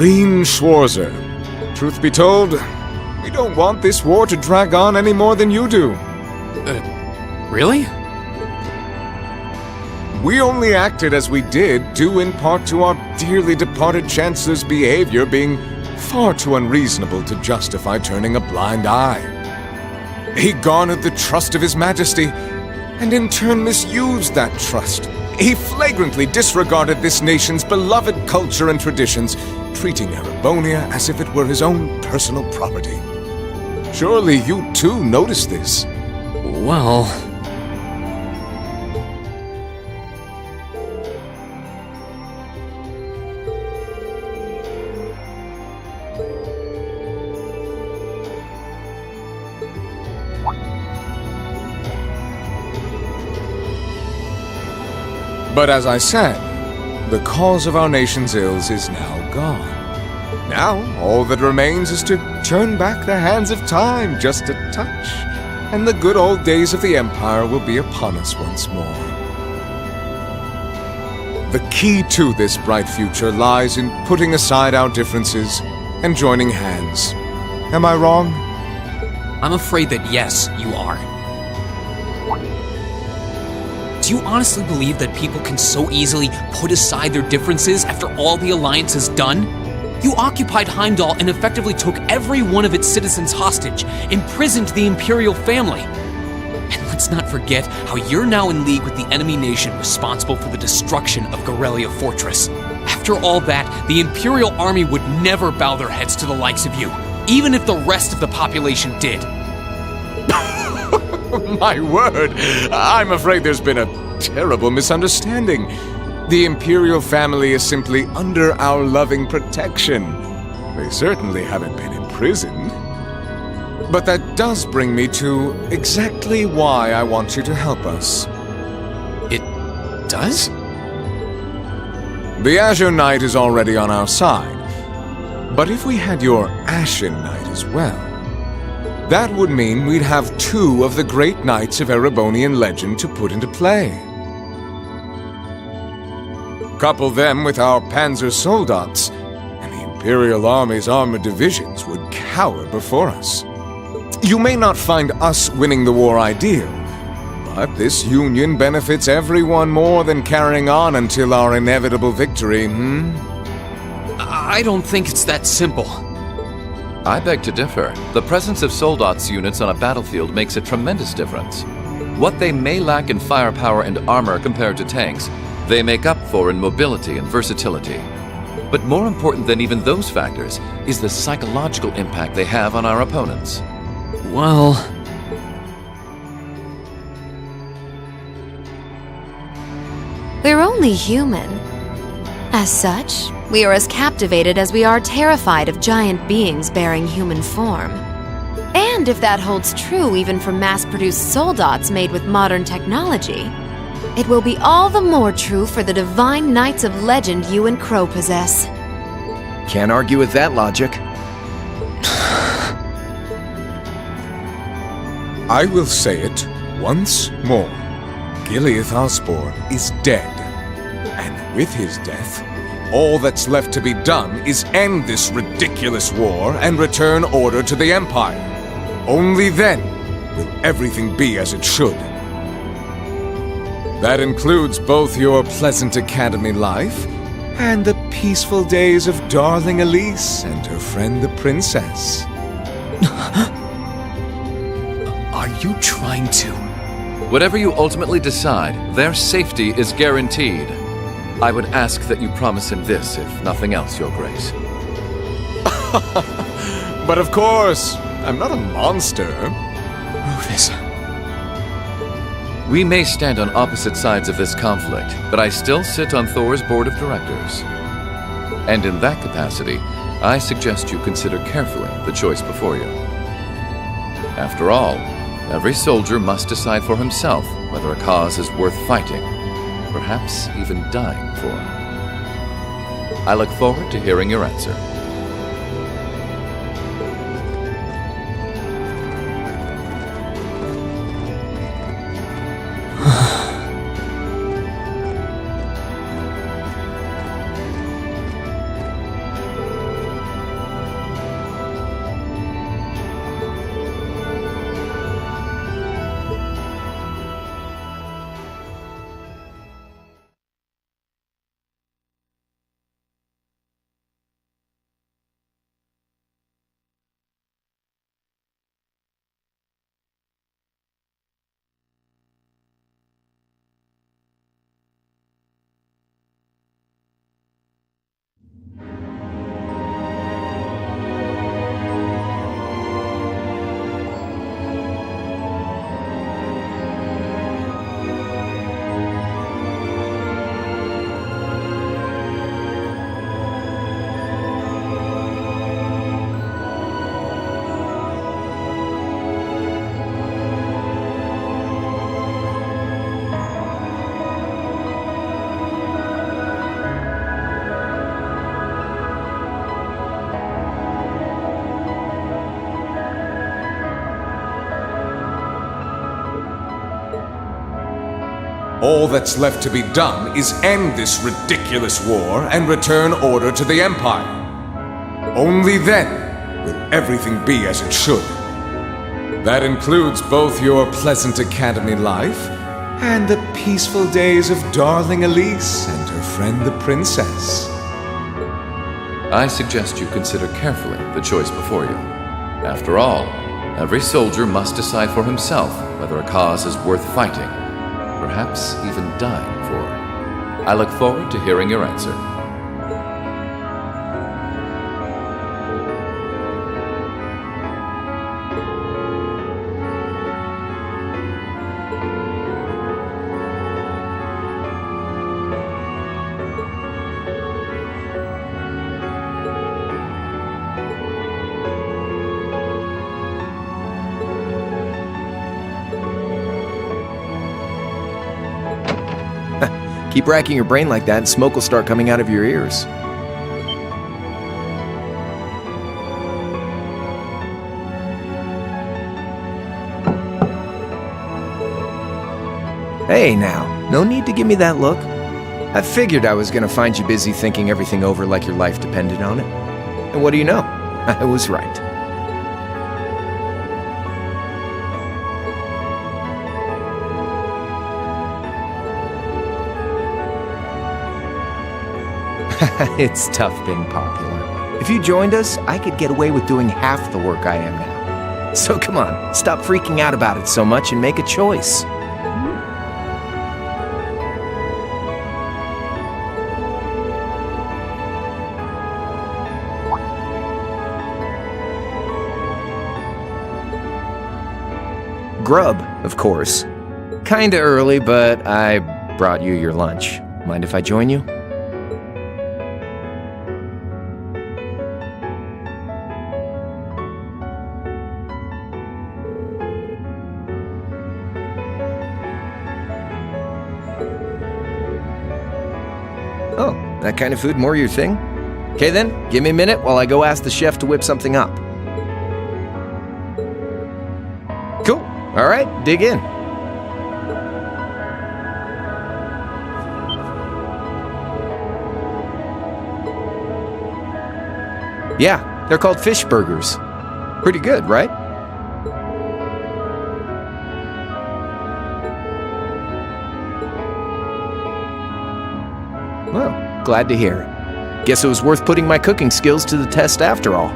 Green Schwarzer. Truth be told, we don't want this war to drag on any more than you do. Really? We only acted as we did due in part to our dearly departed Chancellor's behavior being far too unreasonable to justify turning a blind eye. He garnered the trust of His Majesty, and in turn misused that trust. He flagrantly disregarded this nation's beloved culture and traditions, treating Erebonia as if it were his own personal property. Surely you too noticed this. Well... But as I said, the cause of our nation's ills is now gone. Now, all that remains is to turn back the hands of time just a touch, and the good old days of the Empire will be upon us once more. The key to this bright future lies in putting aside our differences and joining hands. Am I wrong? I'm afraid that yes, you are. Do you honestly believe that people can so easily put aside their differences after all the Alliance has done? You occupied Heimdall and effectively took every one of its citizens hostage, imprisoned the Imperial family. And let's not forget how you're now in league with the enemy nation responsible for the destruction of Gorelia Fortress. After all that, the Imperial army would never bow their heads to the likes of you, even if the rest of the population did. My word! I'm afraid there's been a terrible misunderstanding. The Imperial family is simply under our loving protection. They certainly haven't been imprisoned. But that does bring me to exactly why I want you to help us. It does? The Azure Knight is already on our side. But if we had your Ashen Knight as well, that would mean we'd have two of the great knights of Erebonian legend to put into play. Couple them with our Panzer Soldats, and the Imperial Army's armored divisions would cower before us. You may not find us winning the war ideal, but this union benefits everyone more than carrying on until our inevitable victory, I don't think it's that simple. I beg to differ. The presence of Soldats units on a battlefield makes a tremendous difference. What they may lack in firepower and armor compared to tanks, they make up for in mobility and versatility. But more important than even those factors is the psychological impact they have on our opponents. Well... We're only human. As such, we are as captivated as we are terrified of giant beings bearing human form. And if that holds true even for mass-produced soldats made with modern technology, it will be all the more true for the divine knights of legend you and Crow possess. Can't argue with that logic. I will say it once more. Gileath Osborne is dead. And with his death, all that's left to be done is end this ridiculous war and return order to the Empire. Only then will everything be as it should. That includes both your pleasant academy life and the peaceful days of darling Elise and her friend the princess. Are you trying to... Whatever you ultimately decide, their safety is guaranteed. I would ask that you promise him this, if nothing else, Your Grace. But of course, I'm not a monster. Rufus... We may stand on opposite sides of this conflict, but I still sit on Thor's board of directors. And in that capacity, I suggest you consider carefully the choice before you. After all, every soldier must decide for himself whether a cause is worth fighting, perhaps even dying for. I look forward to hearing your answer. All that's left to be done is end this ridiculous war and return order to the Empire. Only then will everything be as it should. That includes both your pleasant academy life and the peaceful days of darling Elise and her friend the princess. I suggest you consider carefully the choice before you. After all, every soldier must decide for himself whether a cause is worth fighting, perhaps even dying for. I look forward to hearing your answer. Keep racking your brain like that and smoke will start coming out of your ears. Hey now, no need to give me that look. I figured I was gonna find you busy thinking everything over like your life depended on it. And what do you know? I was right. It's tough being popular. If you joined us, I could get away with doing half the work I am now. So come on, stop freaking out about it so much and make a choice. Grub, of course. Kinda early, but I brought you your lunch. Mind if I join you? Oh, that kind of food more your thing? Okay then, give me a minute while I go ask the chef to whip something up. Cool. All right, dig in. Yeah, they're called fish burgers. Pretty good, right? Well, glad to hear it. Guess it was worth putting my cooking skills to the test after all.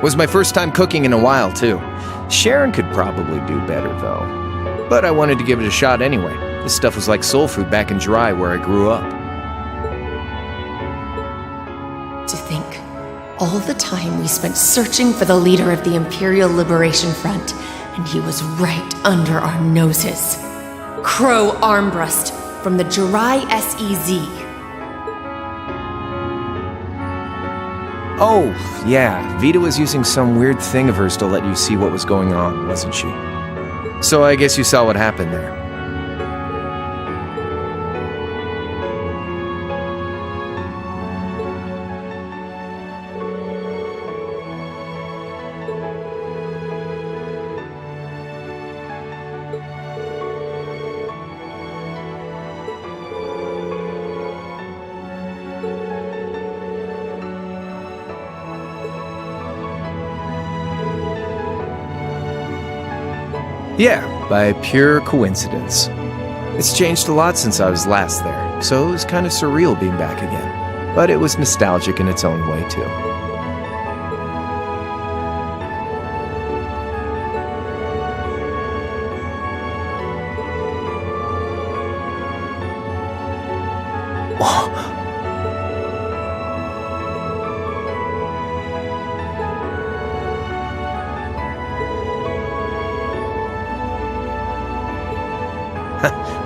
Was my first time cooking in a while, too. Sharon could probably do better, though. But I wanted to give it a shot anyway. This stuff was like soul food back in Dry, where I grew up. To think, all the time we spent searching for the leader of the Imperial Liberation Front, and he was right under our noses. Crow Armbrust from the Jirai SEZ. Oh, yeah, Vita was using some weird thing of hers to let you see what was going on, wasn't she? So I guess you saw what happened there. Yeah, by pure coincidence. It's changed a lot since I was last there, so it was kind of surreal being back again. But it was nostalgic in its own way, too.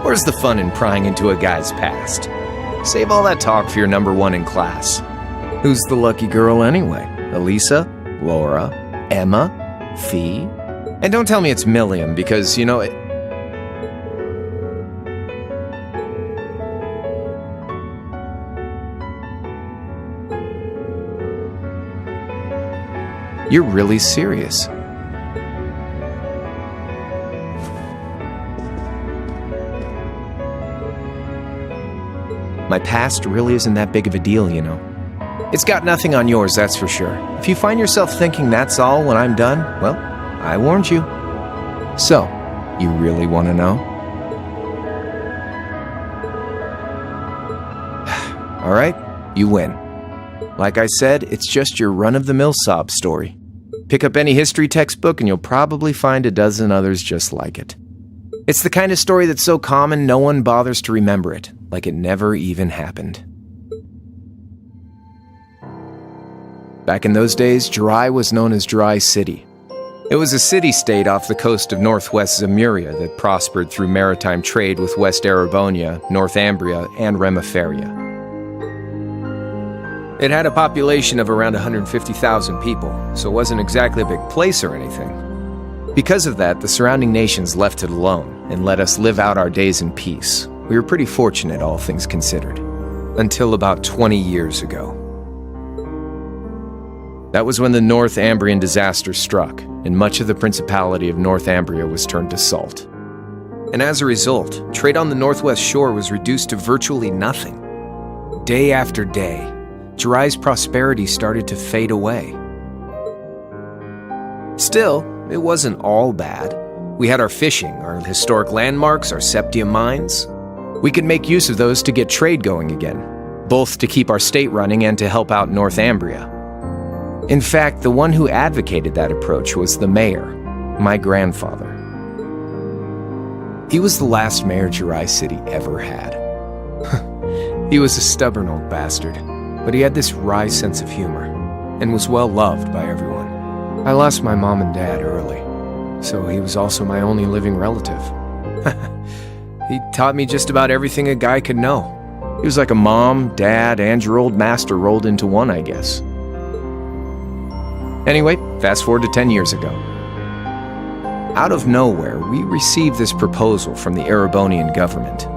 Where's the fun in prying into a guy's past? Save all that talk for your number one in class. Who's the lucky girl anyway? Elisa? Laura? Emma? Fee? And don't tell me it's Milliam, because, you know, you're really serious. My past really isn't that big of a deal, you know. It's got nothing on yours, that's for sure. If you find yourself thinking that's all when I'm done, well, I warned you. So, you really want to know? All right, you win. Like I said, it's just your run-of-the-mill sob story. Pick up any history textbook and you'll probably find a dozen others just like it. It's the kind of story that's so common no one bothers to remember it, like it never even happened. Back in those days, Jirai was known as Jirai City. It was a city-state off the coast of northwest Zemuria that prospered through maritime trade with West Erebonia, Northumbria, and Remiferia. It had a population of around 150,000 people, so it wasn't exactly a big place or anything. Because of that, the surrounding nations left it alone and let us live out our days in peace. We were pretty fortunate, all things considered. Until about 20 years ago. That was when the Northumbrian disaster struck, and much of the Principality of Northumbria was turned to salt. And as a result, trade on the northwest shore was reduced to virtually nothing. Day after day, Jirai's prosperity started to fade away. Still, it wasn't all bad. We had our fishing, our historic landmarks, our septium mines. We could make use of those to get trade going again, both to keep our state running and to help out Northumbria. In fact, the one who advocated that approach was the mayor, my grandfather. He was the last mayor Jirai City ever had. He was a stubborn old bastard, but he had this wry sense of humor, and was well loved by everyone. I lost my mom and dad early, so he was also my only living relative. He taught me just about everything a guy could know. He was like a mom, dad, and your old master rolled into one, I guess. Anyway, fast forward to 10 years ago. Out of nowhere, we received this proposal from the Erebonian government.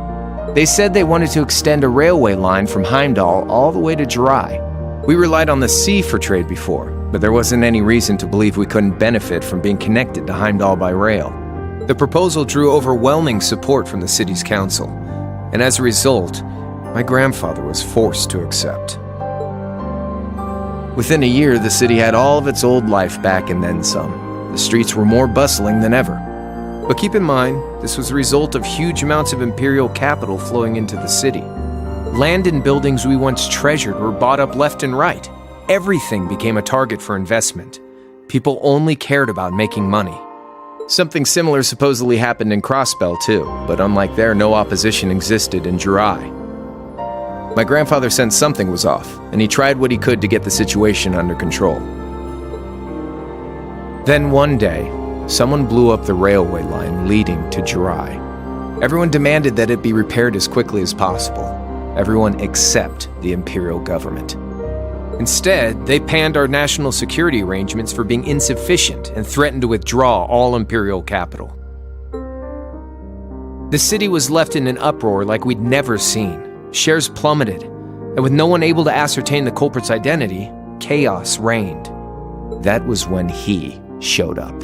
They said they wanted to extend a railway line from Heimdall all the way to Jirai. We relied on the sea for trade before, but there wasn't any reason to believe we couldn't benefit from being connected to Heimdall by rail. The proposal drew overwhelming support from the city's council, and as a result, my grandfather was forced to accept. Within a year, the city had all of its old life back and then some. The streets were more bustling than ever. But keep in mind, this was a result of huge amounts of imperial capital flowing into the city. Land and buildings we once treasured were bought up left and right. Everything became a target for investment. People only cared about making money. Something similar supposedly happened in Crossbell too, but unlike there, no opposition existed in Jirai. My grandfather sensed something was off, and he tried what he could to get the situation under control. Then one day, someone blew up the railway line leading to Jirai. Everyone demanded that it be repaired as quickly as possible. Everyone except the imperial government. Instead, they panned our national security arrangements for being insufficient and threatened to withdraw all imperial capital. The city was left in an uproar like we'd never seen. Shares plummeted, and with no one able to ascertain the culprit's identity, chaos reigned. That was when he showed up.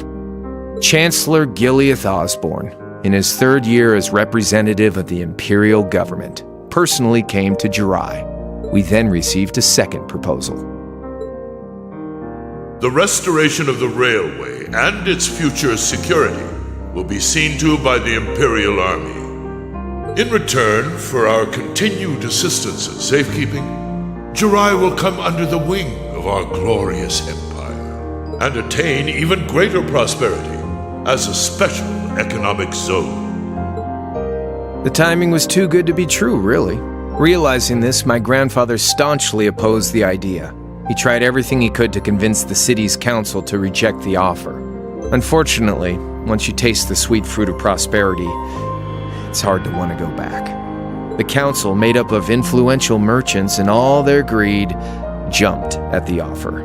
Chancellor Gileath Osborne, in his third year as representative of the imperial government, personally came to Jirai. We then received a second proposal. The restoration of the railway and its future security will be seen to by the Imperial Army. In return for our continued assistance in safekeeping, Jirai will come under the wing of our glorious empire and attain even greater prosperity as a special economic zone. The timing was too good to be true, really. Realizing this, my grandfather staunchly opposed the idea. He tried everything he could to convince the city's council to reject the offer. Unfortunately, once you taste the sweet fruit of prosperity, it's hard to want to go back. The council, made up of influential merchants and all their greed, jumped at the offer.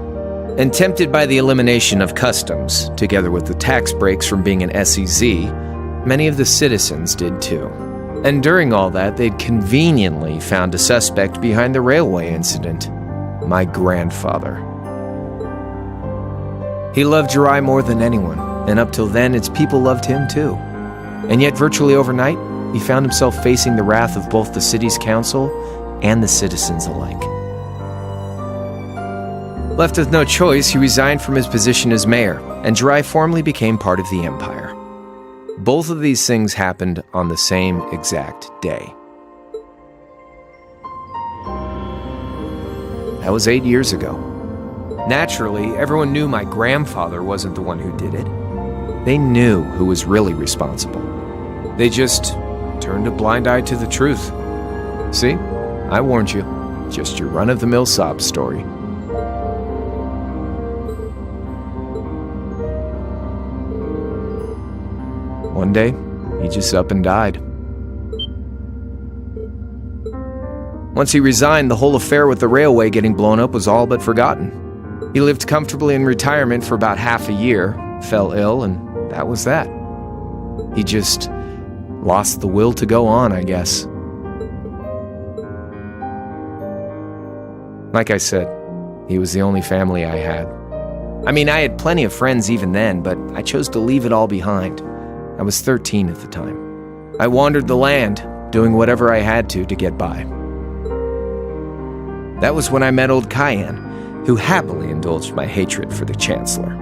And tempted by the elimination of customs, together with the tax breaks from being an SEZ, many of the citizens did too. And during all that, they'd conveniently found a suspect behind the railway incident. My grandfather. He loved Jirai more than anyone, and up till then, its people loved him too. And yet, virtually overnight, he found himself facing the wrath of both the city's council and the citizens alike. Left with no choice, he resigned from his position as mayor, and Jirai formally became part of the Empire. Both of these things happened on the same exact day. That was 8 years ago. Naturally, everyone knew my grandfather wasn't the one who did it. They knew who was really responsible. They just turned a blind eye to the truth. See? I warned you. Just your run-of-the-mill sob story. One day, he just up and died. Once he resigned, the whole affair with the railway getting blown up was all but forgotten. He lived comfortably in retirement for about half a year, fell ill, and that was that. He just lost the will to go on, I guess. Like I said, he was the only family I had. I mean, I had plenty of friends even then, but I chose to leave it all behind. I was 13 at the time. I wandered the land, doing whatever I had to get by. That was when I met old Cayenne, who happily indulged my hatred for the Chancellor.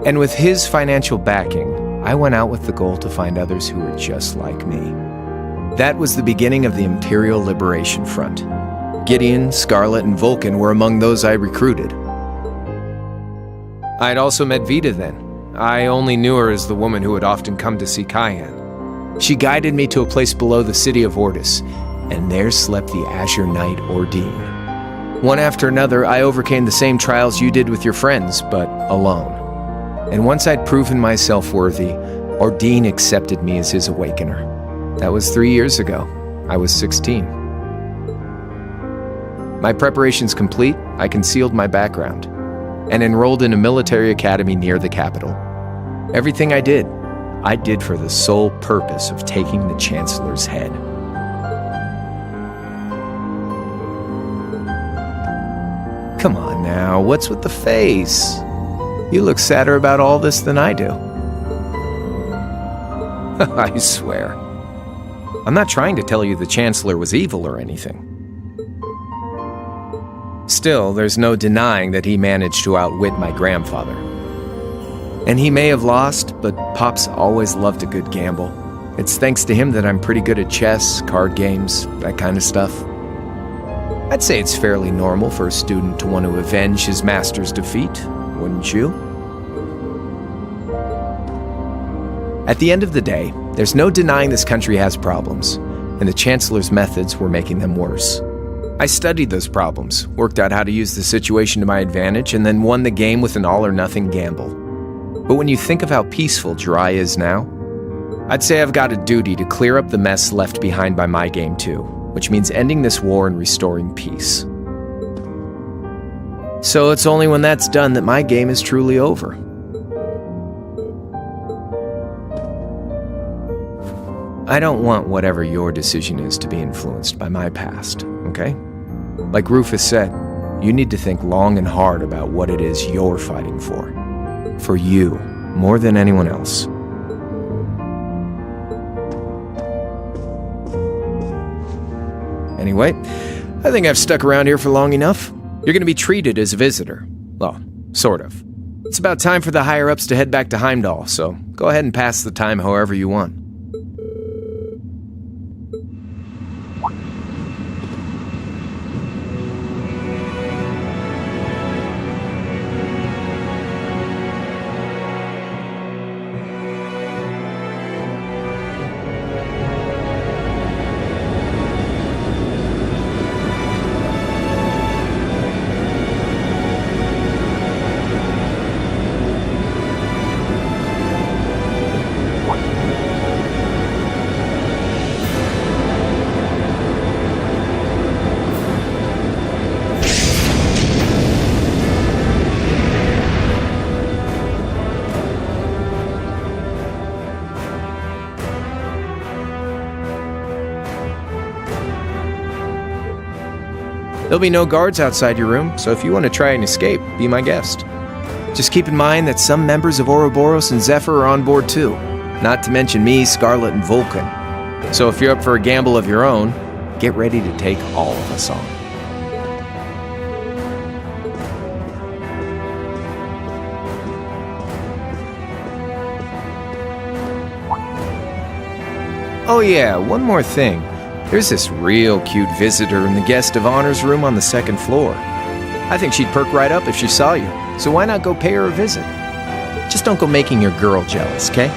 And with his financial backing, I went out with the goal to find others who were just like me. That was the beginning of the Imperial Liberation Front. Gideon, Scarlet, and Vulcan were among those I recruited. I had also met Vita then. I only knew her as the woman who would often come to see Cayenne. She guided me to a place below the city of Ortis, and there slept the Azure Knight Ordine. One after another, I overcame the same trials you did with your friends, but alone. And once I'd proven myself worthy, Ordine accepted me as his awakener. That was 3 years ago. I was 16. My preparations complete, I concealed my background and enrolled in a military academy near the capital. Everything I did for the sole purpose of taking the Chancellor's head. Come on now, what's with the face? You look sadder about all this than I do. I swear. I'm not trying to tell you the Chancellor was evil or anything. Still, there's no denying that he managed to outwit my grandfather. And he may have lost, but Pop's always loved a good gamble. It's thanks to him that I'm pretty good at chess, card games, that kind of stuff. I'd say it's fairly normal for a student to want to avenge his master's defeat, wouldn't you? At the end of the day, there's no denying this country has problems, and the Chancellor's methods were making them worse. I studied those problems, worked out how to use the situation to my advantage, and then won the game with an all-or-nothing gamble. But when you think of how peaceful Jirai is now, I'd say I've got a duty to clear up the mess left behind by my game too, which means ending this war and restoring peace. So it's only when that's done that my game is truly over. I don't want whatever your decision is to be influenced by my past, okay? Like Rufus said, you need to think long and hard about what it is you're fighting for. For you, more than anyone else. Anyway, I think I've stuck around here for long enough. You're going to be treated as a visitor. Well, sort of. It's about time for the higher-ups to head back to Heimdall, so go ahead and pass the time however you want. There'll be no guards outside your room, so if you want to try and escape, be my guest. Just keep in mind that some members of Ouroboros and Zephyr are on board too, not to mention me, Scarlet, and Vulcan. So if you're up for a gamble of your own, get ready to take all of us on. Oh yeah, one more thing. There's this real cute visitor in the guest of honors room on the second floor. I think she'd perk right up if she saw you, so why not go pay her a visit? Just don't go making your girl jealous, okay?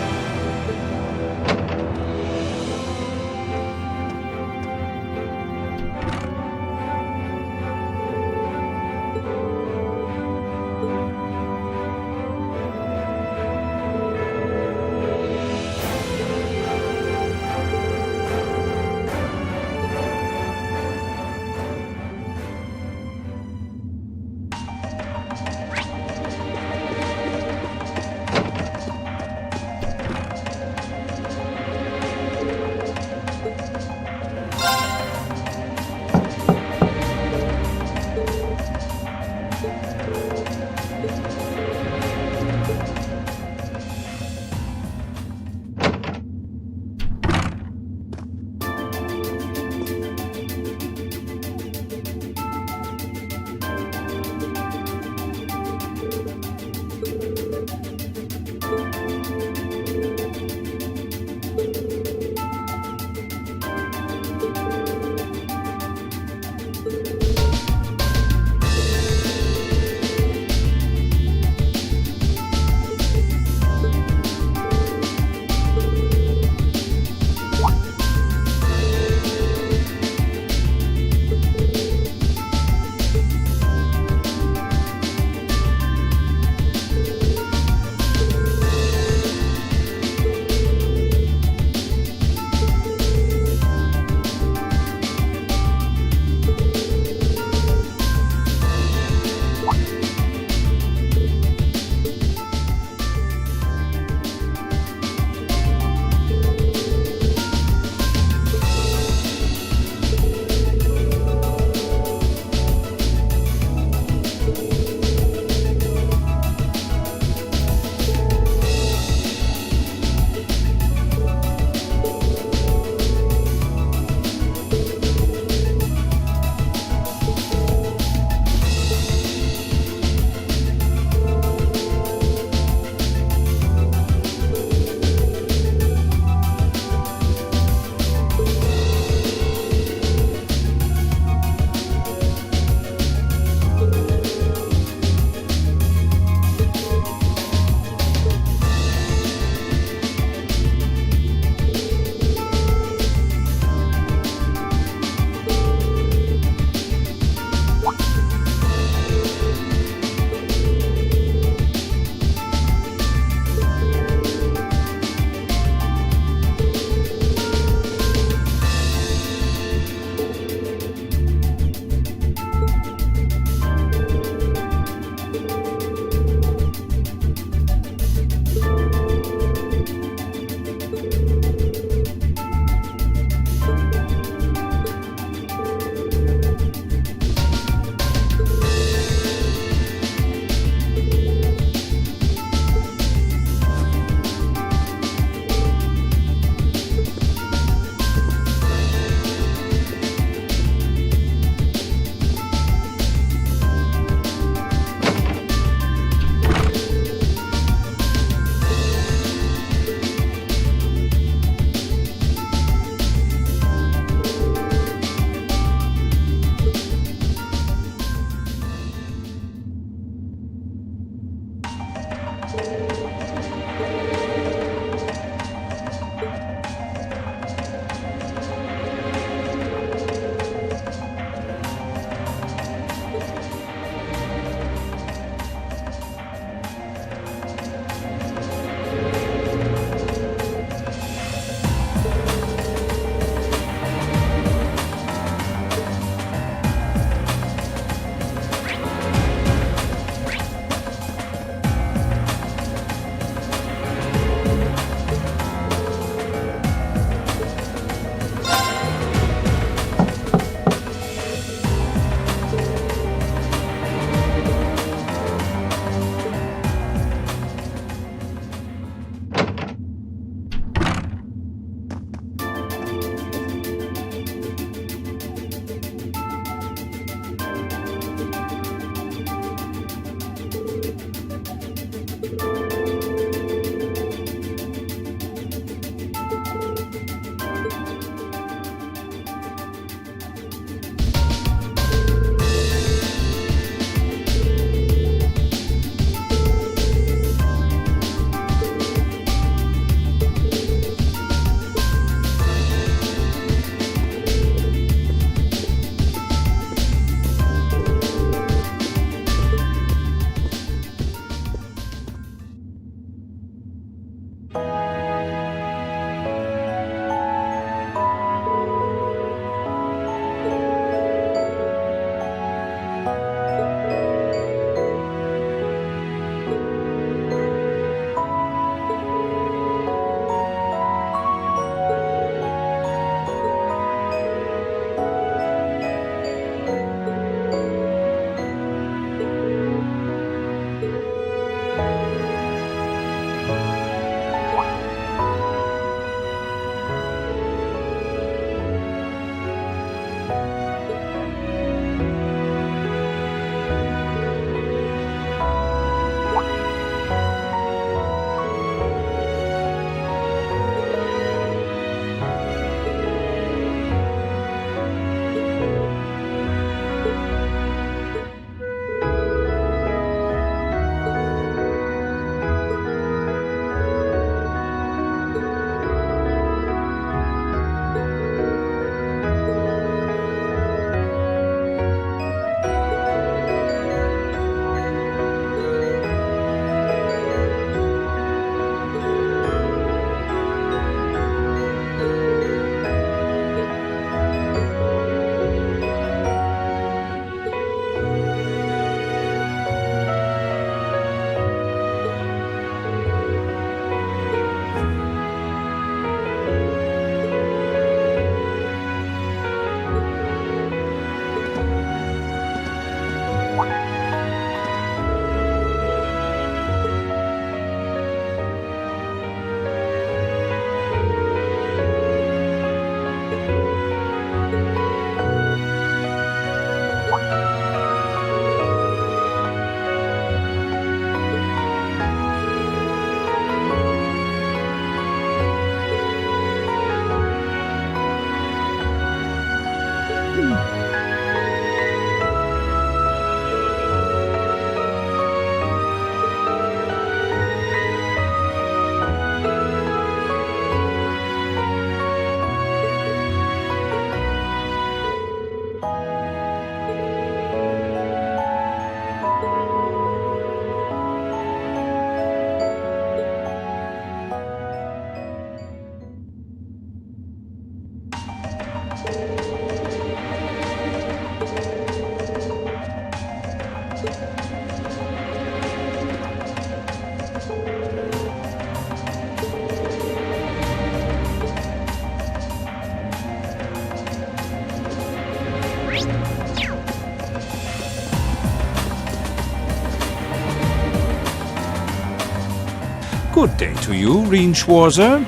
Good day to you, Reinschwarzer.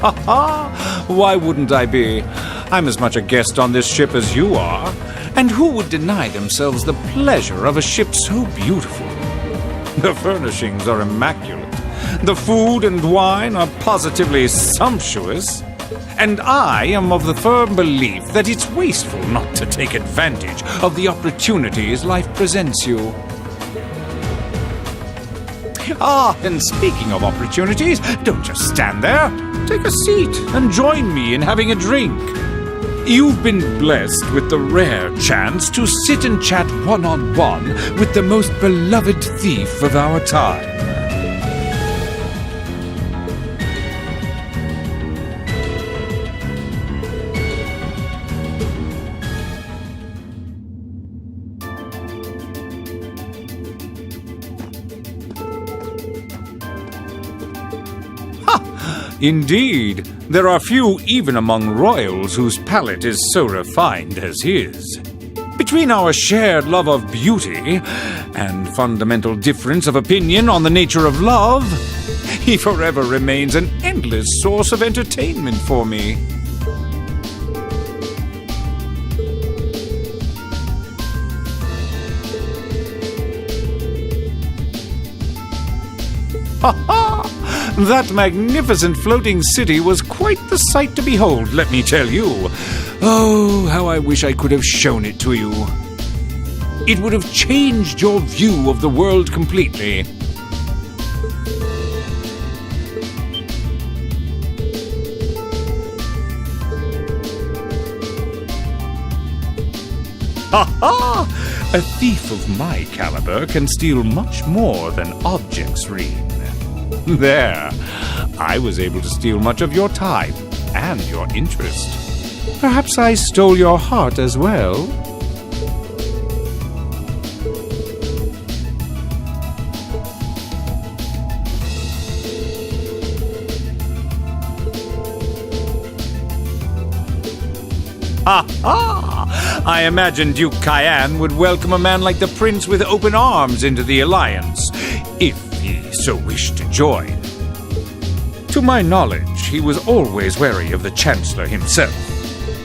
Ha ha! Why wouldn't I be? I'm as much a guest on this ship as you are. And who would deny themselves the pleasure of a ship so beautiful? The furnishings are immaculate. The food and wine are positively sumptuous. And I am of the firm belief that it's wasteful not to take advantage of the opportunities life presents you. Ah, and speaking of opportunities, don't just stand there. Take a seat and join me in having a drink. You've been blessed with the rare chance to sit and chat one-on-one with the most beloved thief of our time. Indeed, there are few even among royals whose palate is so refined as his. Between our shared love of beauty and fundamental difference of opinion on the nature of love, he forever remains an endless source of entertainment for me. Ha ha! That magnificent floating city was quite the sight to behold, let me tell you. Oh, how I wish I could have shown it to you. It would have changed your view of the world completely. Ha ha! A thief of my caliber can steal much more than objects, Reen. There, I was able to steal much of your time and your interest. Perhaps I stole your heart as well. Ha ha! I imagine Duke Cayenne would welcome a man like the Prince with open arms into the Alliance, if he so wished to join. To my knowledge, he was always wary of the Chancellor himself.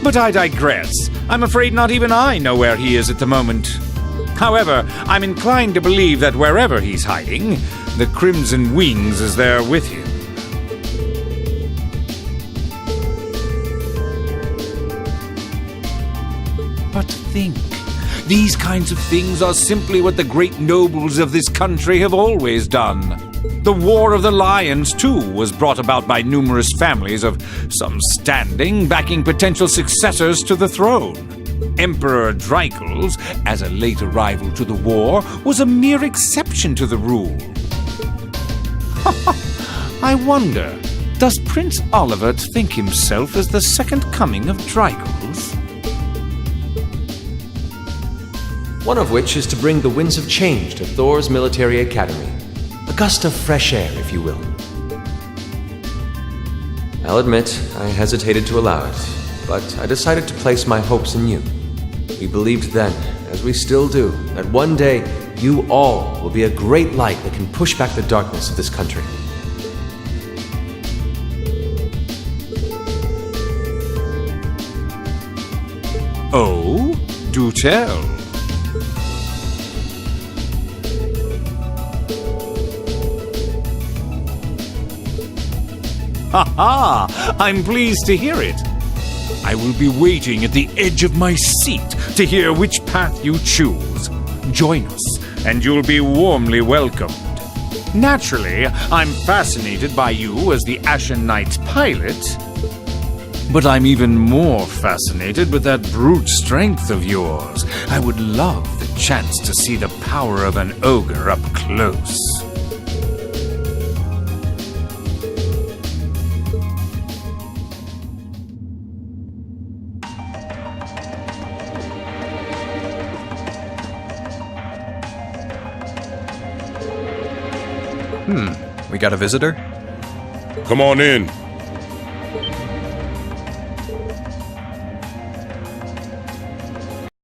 But I digress. I'm afraid not even I know where he is at the moment. However, I'm inclined to believe that wherever he's hiding, the Crimson Wings is there with him. But think, these kinds of things are simply what the great nobles of this country have always done. The War of the Lions, too, was brought about by numerous families of some standing backing potential successors to the throne. Emperor Dreichel's, as a late arrival to the war, was a mere exception to the rule. I wonder, does Prince Olivert think himself as the second coming of Dreichel's? One of which is to bring the winds of change to Thor's military academy. A gust of fresh air, if you will. I'll admit, I hesitated to allow it, but I decided to place my hopes in you. We believed then, as we still do, that one day you all will be a great light that can push back the darkness of this country. Oh, do tell. Ha ha! I'm pleased to hear it. I will be waiting at the edge of my seat to hear which path you choose. Join us, and you'll be warmly welcomed. Naturally, I'm fascinated by you as the Ashen Knight's pilot, but I'm even more fascinated with that brute strength of yours. I would love the chance to see the power of an ogre up close. We got a visitor? Come on in.